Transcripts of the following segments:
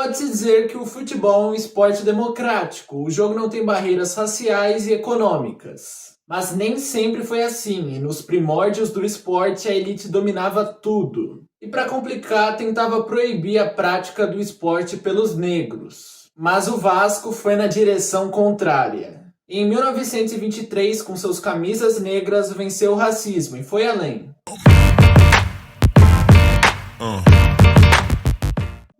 Pode-se dizer que o futebol é um esporte democrático, o jogo não tem barreiras raciais e econômicas. Mas nem sempre foi assim, e nos primórdios do esporte a elite dominava tudo. E para complicar, tentava proibir a prática do esporte pelos negros. Mas o Vasco foi na direção contrária. Em 1923, com seus camisas negras, venceu o racismo e foi além.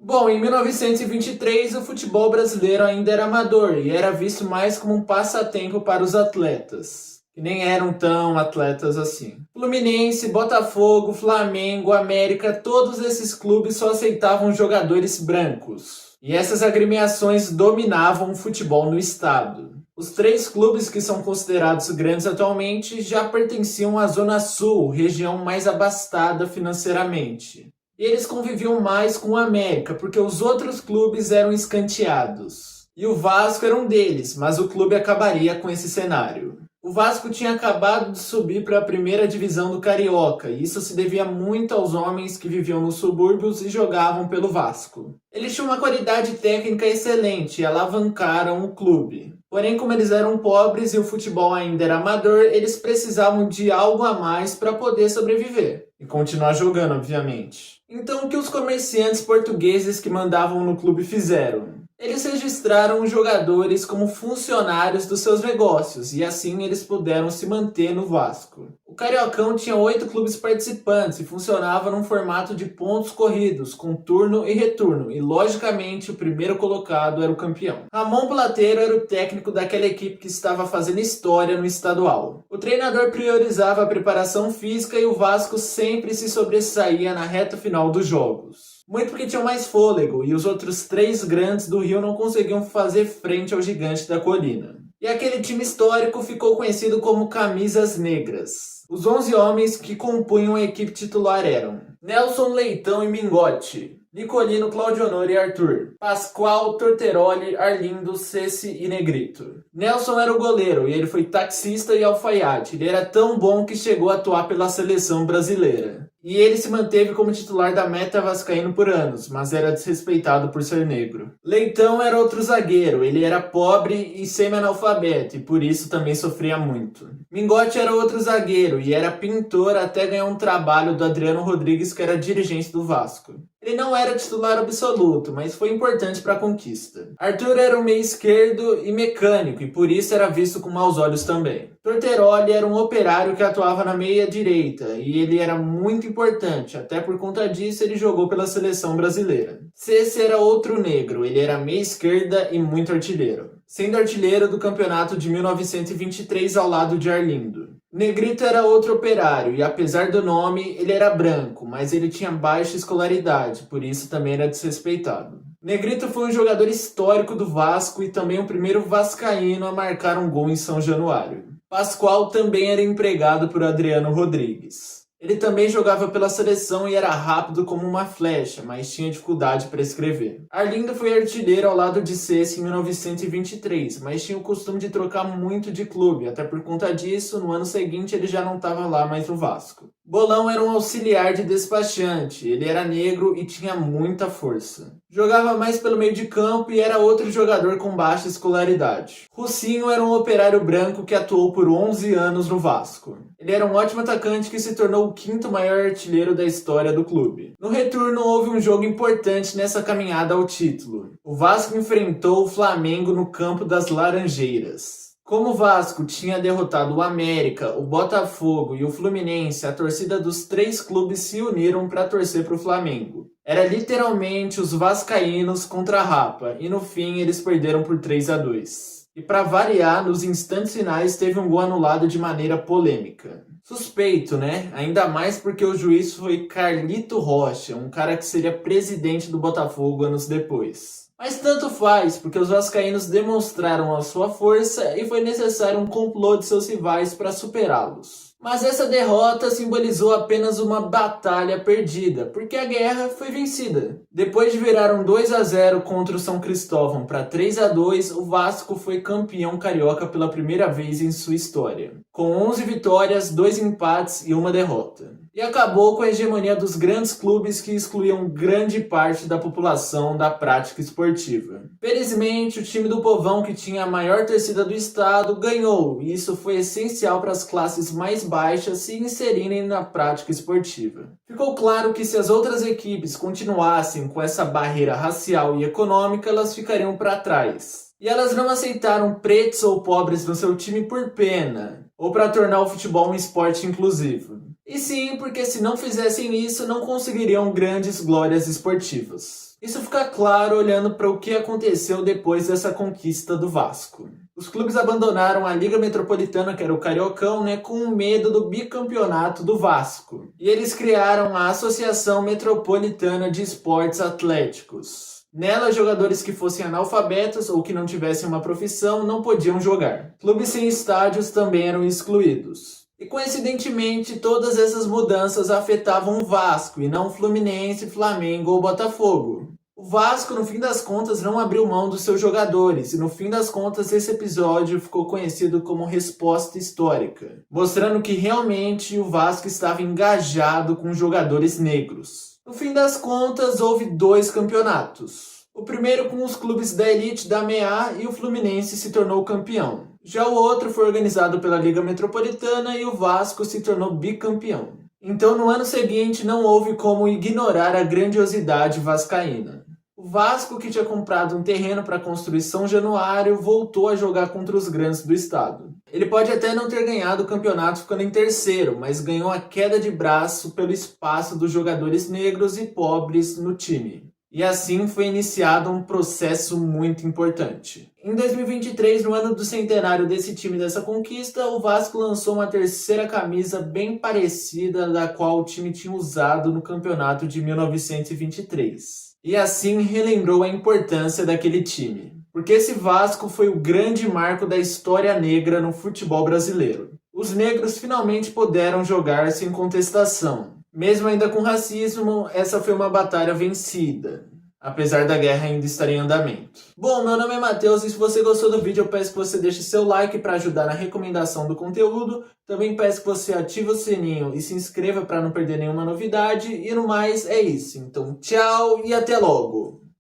Bom, em 1923 o futebol brasileiro ainda era amador e era visto mais como um passatempo para os atletas, que nem eram tão atletas assim. Fluminense, Botafogo, Flamengo, América, todos esses clubes só aceitavam jogadores brancos. E essas agremiações dominavam o futebol no estado. Os 3 clubes que são considerados grandes atualmente já pertenciam à Zona Sul, região mais abastada financeiramente. E eles conviviam mais com o América, porque os outros clubes eram escanteados. E o Vasco era um deles, mas o clube acabaria com esse cenário. O Vasco tinha acabado de subir para a primeira divisão do Carioca, e isso se devia muito aos homens que viviam nos subúrbios e jogavam pelo Vasco. Eles tinham uma qualidade técnica excelente e alavancaram o clube. Porém, como eles eram pobres e o futebol ainda era amador, eles precisavam de algo a mais para poder sobreviver. E continuar jogando, obviamente. Então, o que os comerciantes portugueses que mandavam no clube fizeram? Eles registraram os jogadores como funcionários dos seus negócios e assim eles puderam se manter no Vasco. O Cariocão tinha 8 clubes participantes e funcionava num formato de pontos corridos, com turno e retorno, e logicamente o primeiro colocado era o campeão. Ramon Plateiro era o técnico daquela equipe que estava fazendo história no estadual. O treinador priorizava a preparação física e o Vasco sempre se sobressaía na reta final dos jogos. Muito porque tinham mais fôlego e os outros 3 grandes do Rio não conseguiam fazer frente ao gigante da colina. E aquele time histórico ficou conhecido como Camisas Negras. Os 11 homens que compunham a equipe titular eram Nelson, Leitão e Mingote, Nicolino, Claudio Honor e Arthur, Pascoal, Torteroli, Arlindo, Ceci e Negrito. Nelson era o goleiro e ele foi taxista e alfaiate. Ele era tão bom que chegou a atuar pela seleção brasileira. E ele se manteve como titular da meta vascaíno por anos, mas era desrespeitado por ser negro. Leitão era outro zagueiro, ele era pobre e semi-analfabeto e por isso também sofria muito. Mingote era outro zagueiro e era pintor até ganhar um trabalho do Adriano Rodrigues, que era dirigente do Vasco. Ele não era titular absoluto, mas foi importante para a conquista. Arthur era um meio esquerdo e mecânico, e por isso era visto com maus olhos também. Torteroli era um operário que atuava na meia direita, e ele era muito importante, até por conta disso ele jogou pela seleção brasileira. Ceci era outro negro, ele era meia esquerda e muito artilheiro, sendo artilheiro do campeonato de 1923 ao lado de Arlindo. Negrito era outro operário e apesar do nome, ele era branco, mas ele tinha baixa escolaridade, por isso também era desrespeitado. Negrito foi um jogador histórico do Vasco e também o primeiro vascaíno a marcar um gol em São Januário. Pascoal também era empregado por Adriano Rodrigues. Ele também jogava pela seleção e era rápido como uma flecha, mas tinha dificuldade para escrever. Arlindo foi artilheiro ao lado de Ceci em 1923, mas tinha o costume de trocar muito de clube, até por conta disso, no ano seguinte ele já não estava lá mais no Vasco. Bolão era um auxiliar de despachante, ele era negro e tinha muita força. Jogava mais pelo meio de campo e era outro jogador com baixa escolaridade. Russinho era um operário branco que atuou por 11 anos no Vasco. Ele era um ótimo atacante que se tornou o 5º maior artilheiro da história do clube. No retorno houve um jogo importante nessa caminhada ao título. O Vasco enfrentou o Flamengo no campo das Laranjeiras. Como o Vasco tinha derrotado o América, o Botafogo e o Fluminense, a torcida dos 3 clubes se uniram para torcer para o Flamengo. Era literalmente os vascaínos contra a Rapa, e no fim eles perderam por 3-2. E para variar, nos instantes finais teve um gol anulado de maneira polêmica. Suspeito, né? Ainda mais porque o juiz foi Carlito Rocha, um cara que seria presidente do Botafogo anos depois. Mas tanto faz, porque os vascaínos demonstraram a sua força e foi necessário um complô de seus rivais para superá-los. Mas essa derrota simbolizou apenas uma batalha perdida, porque a guerra foi vencida. Depois de virar um 2-0 contra o São Cristóvão para 3-2, o Vasco foi campeão carioca pela primeira vez em sua história, com 11 vitórias, 2 empates e 1 derrota. e acabou com a hegemonia dos grandes clubes que excluíam grande parte da população da prática esportiva. Felizmente, o time do povão, que tinha a maior torcida do estado, ganhou, e isso foi essencial para as classes mais baixas se inserirem na prática esportiva. Ficou claro que se as outras equipes continuassem com essa barreira racial e econômica, elas ficariam para trás. E elas não aceitaram pretos ou pobres no seu time por pena, ou para tornar o futebol um esporte inclusivo. E sim, porque se não fizessem isso, não conseguiriam grandes glórias esportivas. Isso fica claro olhando para o que aconteceu depois dessa conquista do Vasco. Os clubes abandonaram a Liga Metropolitana, que era o Cariocão, com medo do bicampeonato do Vasco. E eles criaram a Associação Metropolitana de Esportes Atléticos. Nela, jogadores que fossem analfabetos ou que não tivessem uma profissão não podiam jogar. Clubes sem estádios também eram excluídos. E coincidentemente, todas essas mudanças afetavam o Vasco e não o Fluminense, Flamengo ou Botafogo. O Vasco, no fim das contas, não abriu mão dos seus jogadores, e no fim das contas esse episódio ficou conhecido como Resposta Histórica, mostrando que realmente o Vasco estava engajado com jogadores negros. No fim das contas, houve 2 campeonatos. O primeiro com os clubes da elite da MEA e o Fluminense se tornou campeão. Já o outro foi organizado pela Liga Metropolitana e o Vasco se tornou bicampeão. Então no ano seguinte não houve como ignorar a grandiosidade vascaína. O Vasco, que tinha comprado um terreno para construir São Januário, voltou a jogar contra os grandes do estado. Ele pode até não ter ganhado o campeonato ficando em terceiro, mas ganhou a queda de braço pelo espaço dos jogadores negros e pobres no time. E assim foi iniciado um processo muito importante. Em 2023, no ano do centenário desse time dessa conquista, o Vasco lançou uma terceira camisa bem parecida da qual o time tinha usado no campeonato de 1923. E assim relembrou a importância daquele time. Porque esse Vasco foi o grande marco da história negra no futebol brasileiro. Os negros finalmente puderam jogar sem contestação. Mesmo ainda com racismo, essa foi uma batalha vencida, apesar da guerra ainda estar em andamento. Bom, meu nome é Matheus e se você gostou do vídeo eu peço que você deixe seu like para ajudar na recomendação do conteúdo. Também peço que você ative o sininho e se inscreva para não perder nenhuma novidade. E no mais é isso. Então tchau e até logo!